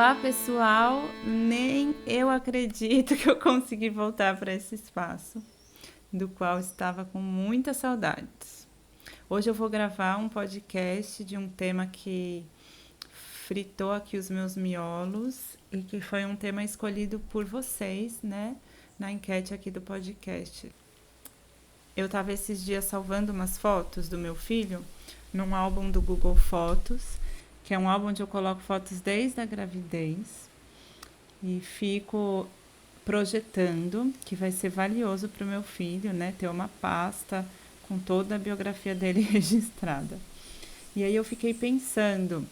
Olá, pessoal! Nem eu acredito que eu consegui voltar para esse espaço, do qual estava com muitas saudades. Hoje eu vou gravar um podcast de um tema que fritou aqui os meus miolos e que foi um tema escolhido por vocês, né, na enquete aqui do podcast. Eu estava esses dias salvando umas fotos do meu filho num álbum do Google Fotos, que é um álbum onde eu coloco fotos desde a gravidez e fico projetando que vai ser valioso para o meu filho, né, ter uma pasta com toda a biografia dele registrada. E aí eu fiquei pensando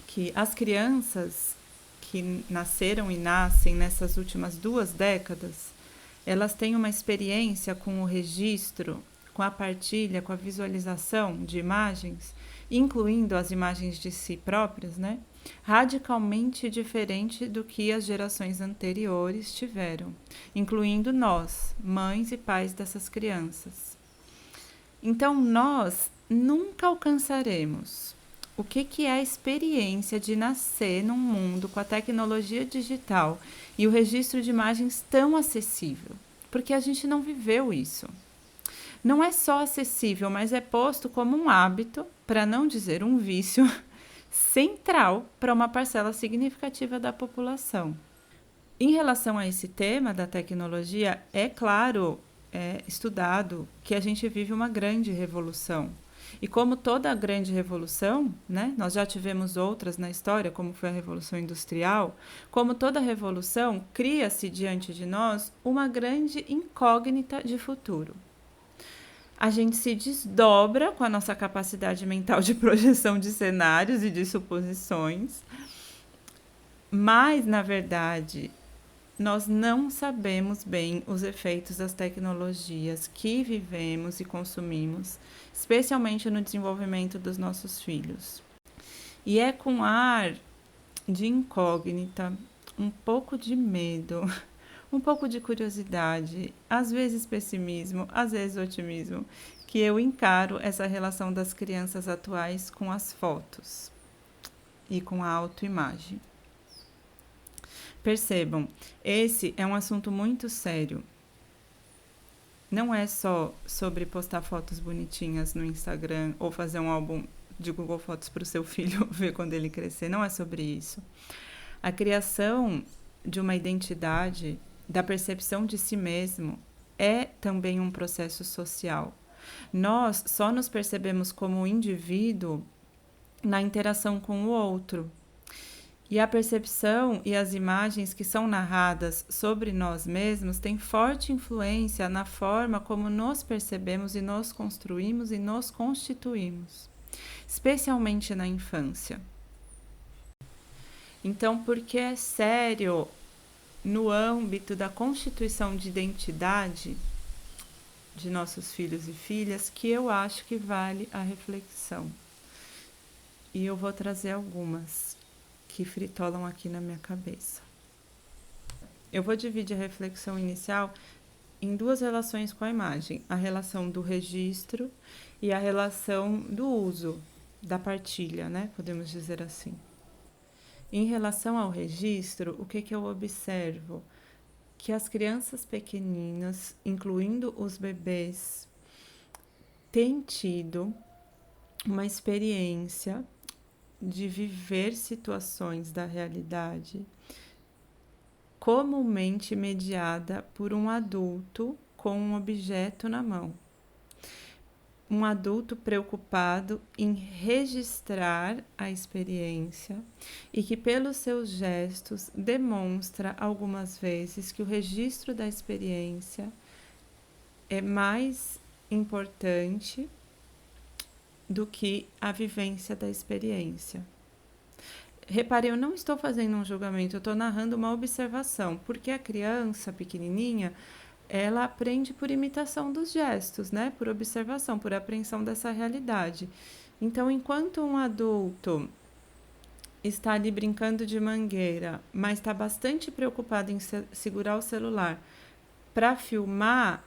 que as crianças que nasceram e nascem nessas últimas 2 décadas, elas têm uma experiência com o registro, com a partilha, com a visualização de imagens, incluindo as imagens de si próprias, né? Radicalmente diferente do que as gerações anteriores tiveram, incluindo nós, mães e pais dessas crianças. Então, nós nunca alcançaremos o que é a experiência de nascer num mundo com a tecnologia digital e o registro de imagens tão acessível, porque a gente não viveu isso. Não é só acessível, mas é posto como um hábito, para não dizer um vício, central para uma parcela significativa da população. Em relação a esse tema da tecnologia, é claro, estudado que a gente vive uma grande revolução. E como toda grande revolução, né, nós já tivemos outras na história, como foi a Revolução Industrial, como toda revolução, cria-se diante de nós uma grande incógnita de futuro. A gente se desdobra com a nossa capacidade mental de projeção de cenários e de suposições, mas, na verdade, nós não sabemos bem os efeitos das tecnologias que vivemos e consumimos, especialmente no desenvolvimento dos nossos filhos. E é com ar de incógnita, um pouco de medo, um pouco de curiosidade, às vezes pessimismo, às vezes otimismo, que eu encaro essa relação das crianças atuais com as fotos e com a autoimagem. Percebam, esse é um assunto muito sério. Não é só sobre postar fotos bonitinhas no Instagram ou fazer um álbum de Google Fotos para o seu filho ver quando ele crescer. Não é sobre isso. A criação de uma identidade, da percepção de si mesmo, é também um processo social. Nós só nos percebemos como indivíduo na interação com o outro. E a percepção e as imagens que são narradas sobre nós mesmos têm forte influência na forma como nos percebemos e nos construímos e nos constituímos, especialmente na infância. Então, porque é sério no âmbito da constituição de identidade de nossos filhos e filhas que eu acho que vale a reflexão. E eu vou trazer algumas que fritolam aqui na minha cabeça. Eu vou dividir a reflexão inicial em 2 relações com a imagem, a relação do registro e a relação do uso, da partilha, né? Podemos dizer assim. Em relação ao registro, o que eu observo? Que as crianças pequeninas, incluindo os bebês, têm tido uma experiência de viver situações da realidade comumente mediada por um adulto com um objeto na mão. Um adulto preocupado em registrar a experiência e que, pelos seus gestos, demonstra algumas vezes que o registro da experiência é mais importante do que a vivência da experiência. Repare, eu não estou fazendo um julgamento, eu estou narrando uma observação, porque a criança pequenininha, ela aprende por imitação dos gestos, né? Por observação, por apreensão dessa realidade. Então, enquanto um adulto está ali brincando de mangueira, mas está bastante preocupado em segurar o celular para filmar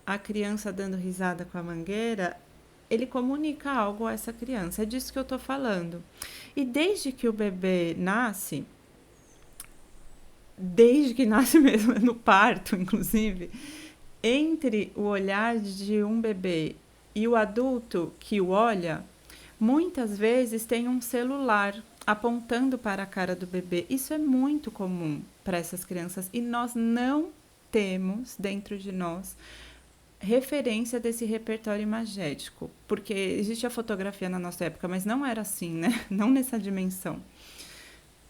a criança dando risada com a mangueira, ele comunica algo a essa criança. É disso que eu estou falando. E desde que o bebê nasce, desde que nasce mesmo, no parto, inclusive, entre o olhar de um bebê e o adulto que o olha, muitas vezes tem um celular apontando para a cara do bebê. Isso é muito comum para essas crianças e nós não temos dentro de nós referência desse repertório imagético, porque existe a fotografia na nossa época, mas não era assim, né? Não nessa dimensão,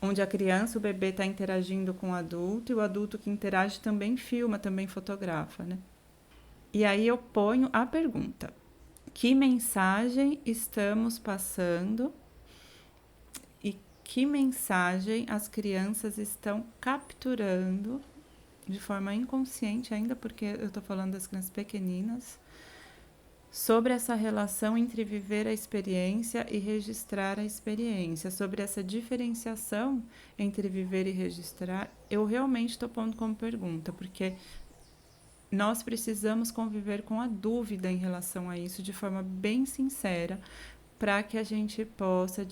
onde a criança, o bebê está interagindo com o adulto e o adulto que interage também filma, também fotografa, né? E aí eu ponho a pergunta: que mensagem estamos passando e que mensagem as crianças estão capturando de forma inconsciente ainda, porque eu estou falando das crianças pequeninas, sobre essa relação entre viver a experiência e registrar a experiência, sobre essa diferenciação entre viver e registrar. Eu realmente estou pondo como pergunta, porque nós precisamos conviver com a dúvida em relação a isso de forma bem sincera, para que a gente possa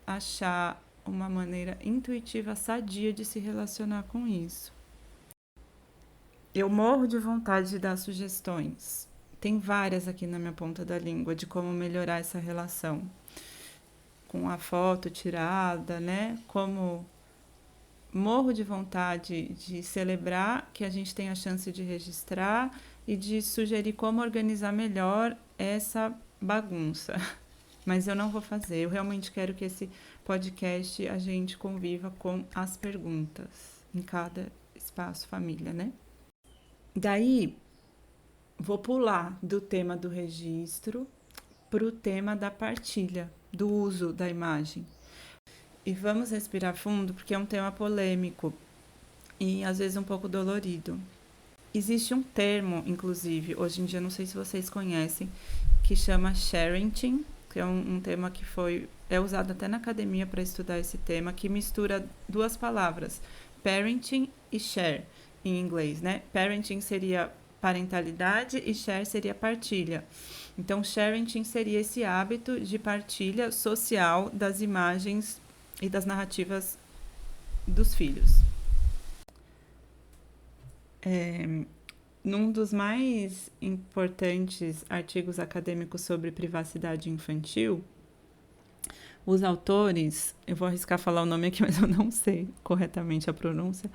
achar uma maneira intuitiva, sadia de se relacionar com isso. Eu morro de vontade de dar sugestões. Tem várias aqui na minha ponta da língua de como melhorar essa relação com a foto tirada, né? Como morro de vontade de celebrar que a gente tem a chance de registrar e de sugerir como organizar melhor essa bagunça. Mas eu não vou fazer. Eu realmente quero que esse podcast a gente conviva com as perguntas em cada espaço família, né? Daí, vou pular do tema do registro para o tema da partilha, do uso da imagem. E vamos respirar fundo, porque é um tema polêmico e às vezes um pouco dolorido. Existe um termo, inclusive, hoje em dia, não sei se vocês conhecem, que chama sharenting, que é um tema que é usado até na academia para estudar esse tema, que mistura duas palavras, parenting e share, em inglês, né? Parenting seria parentalidade e share seria partilha. Então, sharenting seria esse hábito de partilha social das imagens e das narrativas dos filhos. Num dos mais importantes artigos acadêmicos sobre privacidade infantil, os autores, eu vou arriscar falar o nome aqui, mas eu não sei corretamente a pronúncia,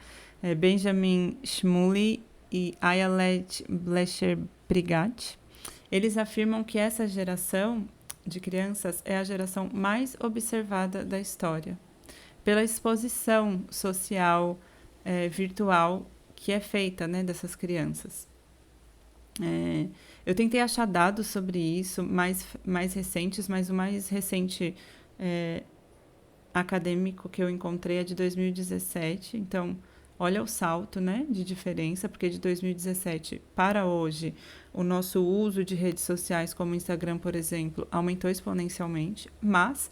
Benjamin Shmuley e Ayelet Blecher-Brigatti, eles afirmam que essa geração de crianças é a geração mais observada da história, pela exposição social virtual que é feita, né, dessas crianças. Eu tentei achar dados sobre isso mais recentes, mas o mais recente acadêmico que eu encontrei é de 2017, então olha o salto, né, de diferença, porque de 2017 para hoje, o nosso uso de redes sociais como o Instagram, por exemplo, aumentou exponencialmente, mas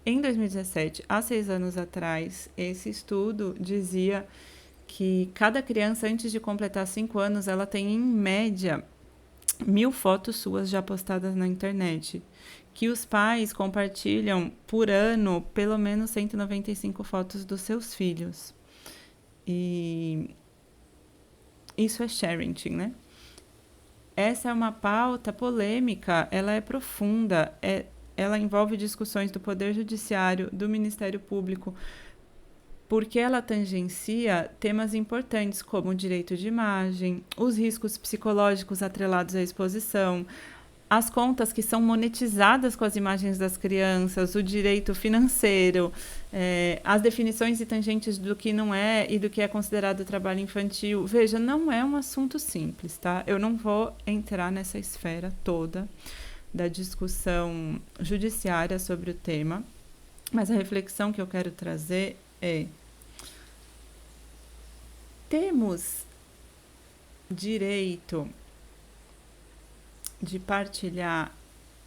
em 2017, há 6 anos atrás, esse estudo dizia que cada criança, antes de completar 5 anos, ela tem, em média, 1.000 fotos suas já postadas na internet, que os pais compartilham por ano pelo menos 195 fotos dos seus filhos. E isso é sharenting, né? Essa é uma pauta polêmica, ela é profunda, ela envolve discussões do Poder Judiciário, do Ministério Público, porque ela tangencia temas importantes como o direito de imagem, os riscos psicológicos atrelados à exposição, as contas que são monetizadas com as imagens das crianças, o direito financeiro, as definições e tangentes do que não é e do que é considerado trabalho infantil. Veja, não é um assunto simples, tá? Eu não vou entrar nessa esfera toda da discussão judiciária sobre o tema, mas a reflexão que eu quero trazer é: temos direito de partilhar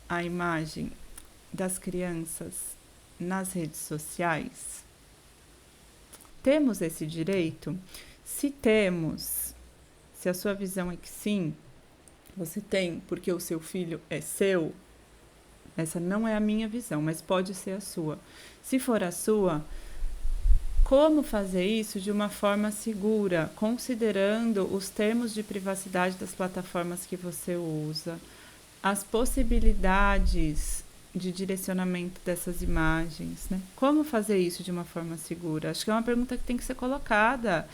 a imagem das crianças nas redes sociais? Temos esse direito? Se temos, se a sua visão é que sim, você tem, porque o seu filho é seu, essa não é a minha visão, mas pode ser a sua. Se for a sua, como fazer isso de uma forma segura, considerando os termos de privacidade das plataformas que você usa, as possibilidades de direcionamento dessas imagens, né? Como fazer isso de uma forma segura? Acho que é uma pergunta que tem que ser colocada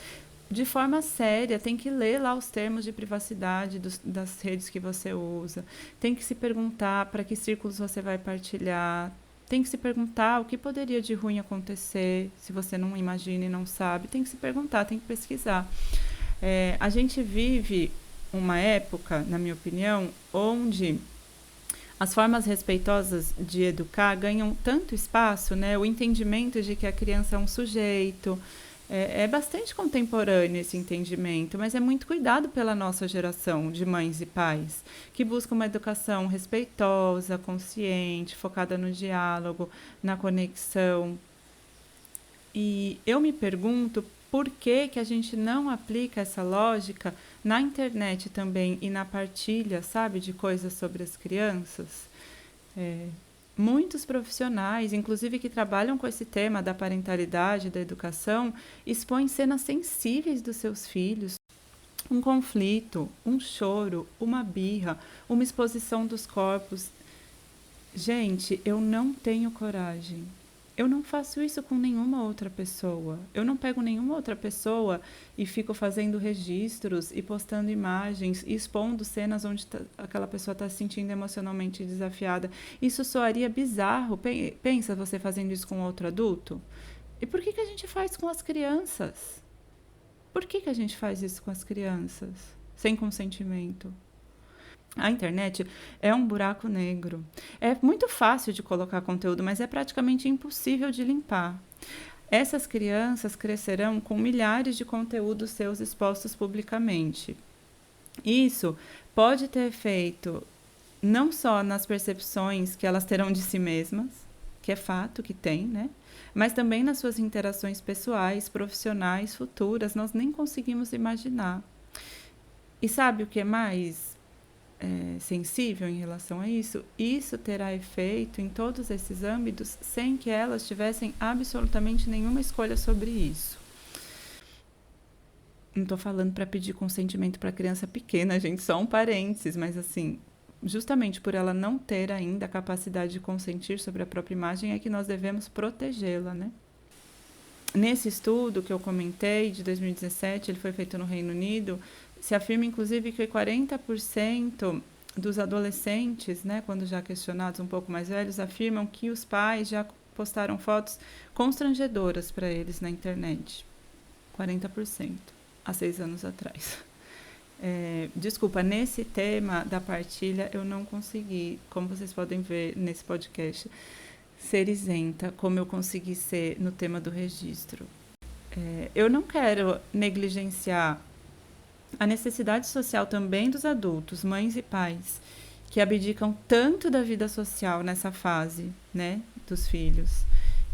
de forma séria, tem que ler lá os termos de privacidade das redes que você usa, tem que se perguntar para que círculos você vai partilhar, tem que se perguntar o que poderia de ruim acontecer, se você não imagina e não sabe, tem que se perguntar, tem que pesquisar. A gente vive uma época, na minha opinião, onde as formas respeitosas de educar ganham tanto espaço, né? O entendimento de que a criança é um sujeito. É bastante contemporâneo esse entendimento, mas é muito cuidado pela nossa geração de mães e pais, que buscam uma educação respeitosa, consciente, focada no diálogo, na conexão. E eu me pergunto por que a gente não aplica essa lógica na internet também e na partilha, sabe, de coisas sobre as crianças. Muitos profissionais, inclusive que trabalham com esse tema da parentalidade, da educação, expõem cenas sensíveis dos seus filhos. Um conflito, um choro, uma birra, uma exposição dos corpos. Gente, eu não tenho coragem. Eu não faço isso com nenhuma outra pessoa. Eu não pego nenhuma outra pessoa e fico fazendo registros e postando imagens e expondo cenas onde aquela pessoa está se sentindo emocionalmente desafiada. Isso soaria bizarro. Pensa você fazendo isso com outro adulto? E por que a gente faz com as crianças? Por que a gente faz isso com as crianças? Sem consentimento. A internet é um buraco negro. É muito fácil de colocar conteúdo, mas é praticamente impossível de limpar. Essas crianças crescerão com milhares de conteúdos seus expostos publicamente. Isso pode ter efeito não só nas percepções que elas terão de si mesmas, que é fato que tem, né? Mas também nas suas interações pessoais, profissionais, futuras, nós nem conseguimos imaginar. E sabe o que é mais sensível em relação a isso? Isso terá efeito em todos esses âmbitos sem que elas tivessem absolutamente nenhuma escolha sobre isso. Não estou falando para pedir consentimento para criança pequena, gente, só um parênteses, mas assim, justamente por ela não ter ainda a capacidade de consentir sobre a própria imagem é que nós devemos protegê-la, né? Nesse estudo que eu comentei, de 2017, ele foi feito no Reino Unido, se afirma, inclusive, que 40% dos adolescentes, né, quando já questionados um pouco mais velhos, afirmam que os pais já postaram fotos constrangedoras para eles na internet. 40%, há 6 anos atrás. Desculpa, nesse tema da partilha eu não consegui, como vocês podem ver nesse podcast, ser isenta, como eu consegui ser no tema do registro. Eu não quero negligenciar a necessidade social também dos adultos, mães e pais, que abdicam tanto da vida social nessa fase, né, dos filhos.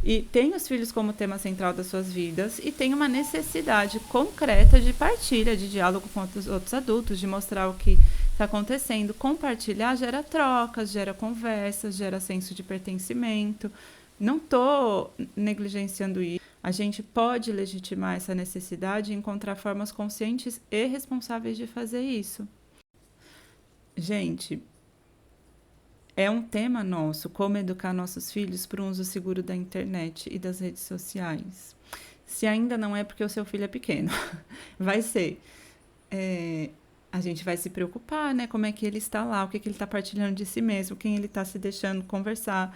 E tem os filhos como tema central das suas vidas e tem uma necessidade concreta de partilha, de diálogo com outros adultos, de mostrar o que está acontecendo. Compartilhar gera trocas, gera conversas, gera senso de pertencimento. Não estou negligenciando isso. A gente pode legitimar essa necessidade e encontrar formas conscientes e responsáveis de fazer isso. Gente, é um tema nosso, como educar nossos filhos para um uso seguro da internet e das redes sociais. Se ainda não é porque o seu filho é pequeno, vai ser. A gente vai se preocupar, né? Como é que ele está lá, o que ele está partilhando de si mesmo, quem ele está se deixando conversar.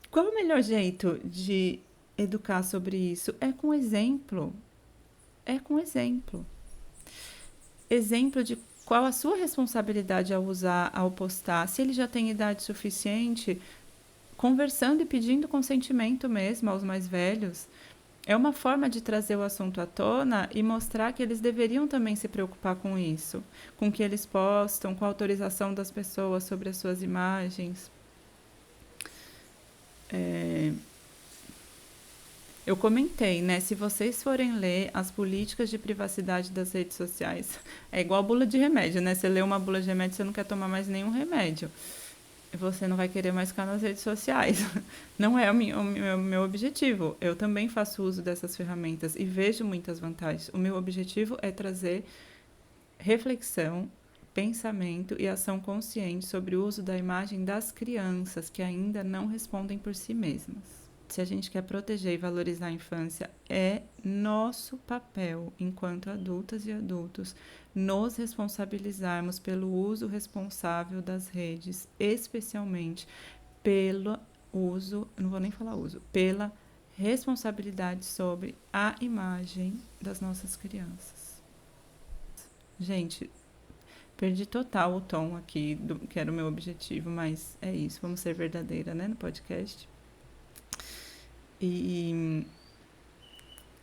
Qual é o melhor jeito de educar sobre isso? É com exemplo. É com exemplo. Exemplo de qual a sua responsabilidade ao usar, ao postar. Se ele já tem idade suficiente, conversando e pedindo consentimento mesmo aos mais velhos. É uma forma de trazer o assunto à tona e mostrar que eles deveriam também se preocupar com isso. Com o que eles postam, com a autorização das pessoas sobre as suas imagens. Eu comentei, né? Se vocês forem ler as políticas de privacidade das redes sociais, é igual bula de remédio, né? Você lê uma bula de remédio, você não quer tomar mais nenhum remédio. você não vai querer mais ficar nas redes sociais. Não é o meu objetivo. Eu também faço uso dessas ferramentas e vejo muitas vantagens. O meu objetivo é trazer reflexão, pensamento e ação consciente sobre o uso da imagem das crianças que ainda não respondem por si mesmas. Se a gente quer proteger e valorizar a infância, é nosso papel, enquanto adultas e adultos, nos responsabilizarmos pelo uso responsável das redes, especialmente pelo uso, não vou nem falar uso, pela responsabilidade sobre a imagem das nossas crianças. Gente, perdi total o tom aqui, que era o meu objetivo, mas é isso, vamos ser verdadeira, né, no podcast. E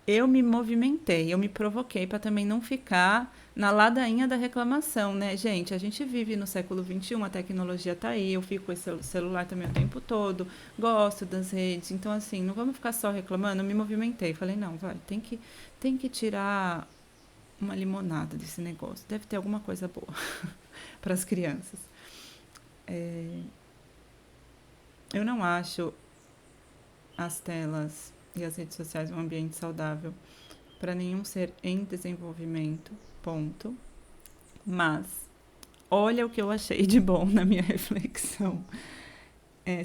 eu me movimentei, eu me provoquei para também não ficar na ladainha da reclamação, né? Gente, a gente vive no século XXI, a tecnologia tá aí, eu fico com esse celular também o tempo todo, gosto das redes, então assim, não vamos ficar só reclamando, eu me movimentei, falei, não, vai, tem que tirar uma limonada desse negócio, deve ter alguma coisa boa para as crianças. Eu não acho as telas e as redes sociais um ambiente saudável para nenhum ser em desenvolvimento, ponto. Mas, olha o que eu achei de bom na minha reflexão.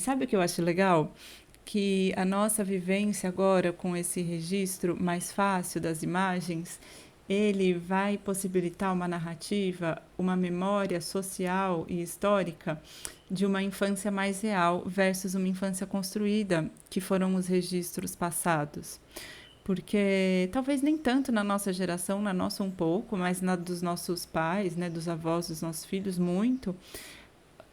Sabe o que eu acho legal? Que a nossa vivência agora com esse registro mais fácil das imagens, ele vai possibilitar uma narrativa, uma memória social e histórica de uma infância mais real versus uma infância construída, que foram os registros passados. Porque talvez nem tanto na nossa geração, na nossa um pouco, mas na dos nossos pais, né, dos avós, dos nossos filhos, muito,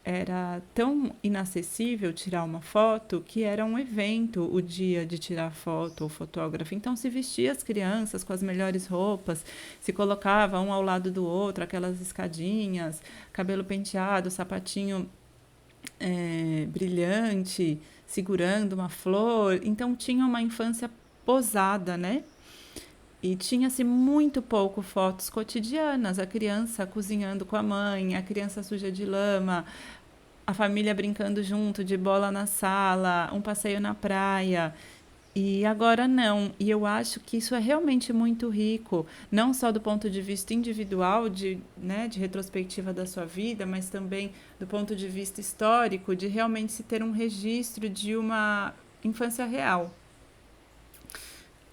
era tão inacessível tirar uma foto que era um evento o dia de tirar foto ou fotógrafo. Então se vestia as crianças com as melhores roupas, se colocava um ao lado do outro, aquelas escadinhas, cabelo penteado, sapatinho brilhante, segurando uma flor. Então tinha uma infância posada, né? E tinha-se muito pouco fotos cotidianas, a criança cozinhando com a mãe, a criança suja de lama, a família brincando junto, de bola na sala, um passeio na praia. E agora não. E eu acho que isso é realmente muito rico, não só do ponto de vista individual, né, de retrospectiva da sua vida, mas também do ponto de vista histórico, de realmente se ter um registro de uma infância real.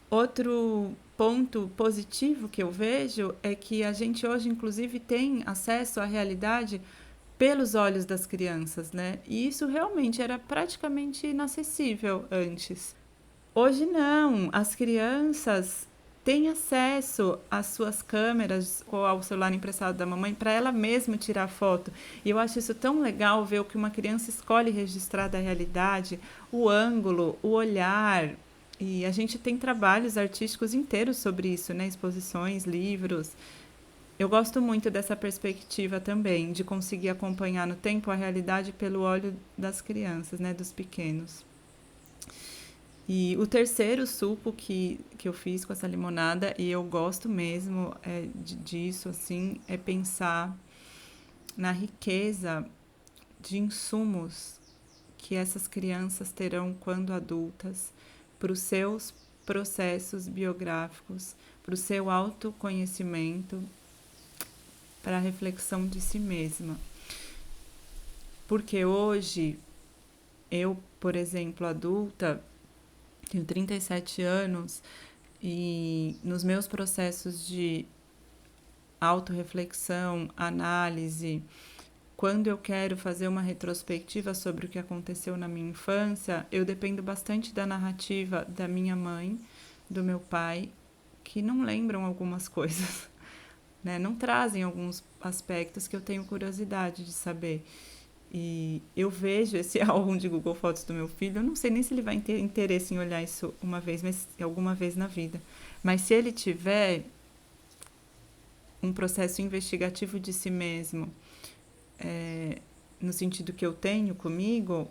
Outro ponto positivo que eu vejo é que a gente hoje, inclusive, tem acesso à realidade pelos olhos das crianças, né? E isso realmente era praticamente inacessível antes. Hoje não, as crianças têm acesso às suas câmeras ou ao celular emprestado da mamãe para ela mesma tirar foto. E eu acho isso tão legal ver o que uma criança escolhe registrar da realidade, o ângulo, o olhar. E a gente tem trabalhos artísticos inteiros sobre isso, né? Exposições, livros. Eu gosto muito dessa perspectiva também, de conseguir acompanhar no tempo a realidade pelo olho das crianças, né? Dos pequenos. E o terceiro suco que eu fiz com essa limonada, e eu gosto mesmo disso, assim, é pensar na riqueza de insumos que essas crianças terão quando adultas para os seus processos biográficos, para o seu autoconhecimento, para a reflexão de si mesma. Porque hoje, eu, por exemplo, adulta, tenho 37 anos e nos meus processos de autorreflexão, análise, quando eu quero fazer uma retrospectiva sobre o que aconteceu na minha infância, eu dependo bastante da narrativa da minha mãe, do meu pai, que não lembram algumas coisas, né? Não trazem alguns aspectos que eu tenho curiosidade de saber. E eu vejo esse álbum de Google Fotos do meu filho, eu não sei nem se ele vai ter interesse em olhar isso uma vez, mas alguma vez na vida. Mas se ele tiver um processo investigativo de si mesmo, no sentido que eu tenho comigo,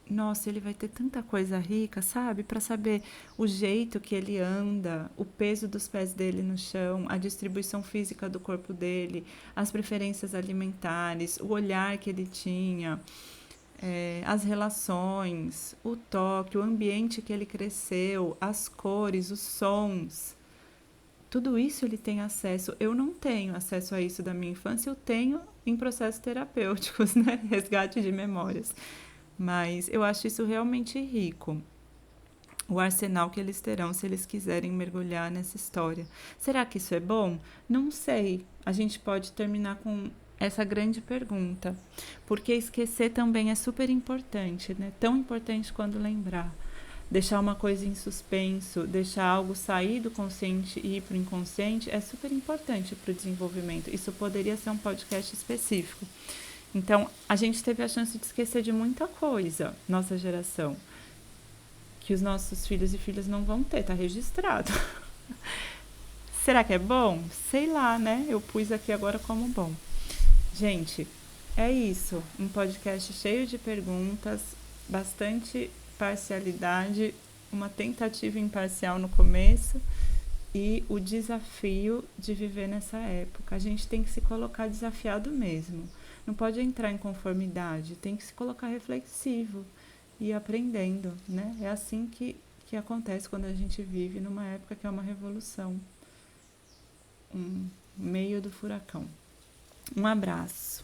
nossa, ele vai ter tanta coisa rica, sabe? Para saber o jeito que ele anda, o peso dos pés dele no chão, a distribuição física do corpo dele, as preferências alimentares, o olhar que ele tinha, as relações, o toque, o ambiente que ele cresceu, as cores, os sons, tudo isso ele tem acesso. Eu não tenho acesso a isso da minha infância, eu tenho em processos terapêuticos, né? Resgate de memórias. Mas eu acho isso realmente rico. O arsenal que eles terão se eles quiserem mergulhar nessa história. Será que isso é bom? Não sei. A gente pode terminar com essa grande pergunta. Porque esquecer também é super importante, né? Tão importante quanto lembrar. Deixar uma coisa em suspenso, deixar algo sair do consciente e ir para o inconsciente é super importante para o desenvolvimento. Isso poderia ser um podcast específico. Então, a gente teve a chance de esquecer de muita coisa, nossa geração, que os nossos filhos e filhas não vão ter, tá registrado. Será que é bom? Sei lá, né? Eu pus aqui agora como bom. Gente, é isso. Um podcast cheio de perguntas, bastante parcialidade, uma tentativa imparcial no começo e o desafio de viver nessa época. A gente tem que se colocar desafiado mesmo. Não pode entrar em conformidade, tem que se colocar reflexivo e aprendendo, né? É assim que acontece quando a gente vive numa época que é uma revolução, um meio do furacão. Um abraço.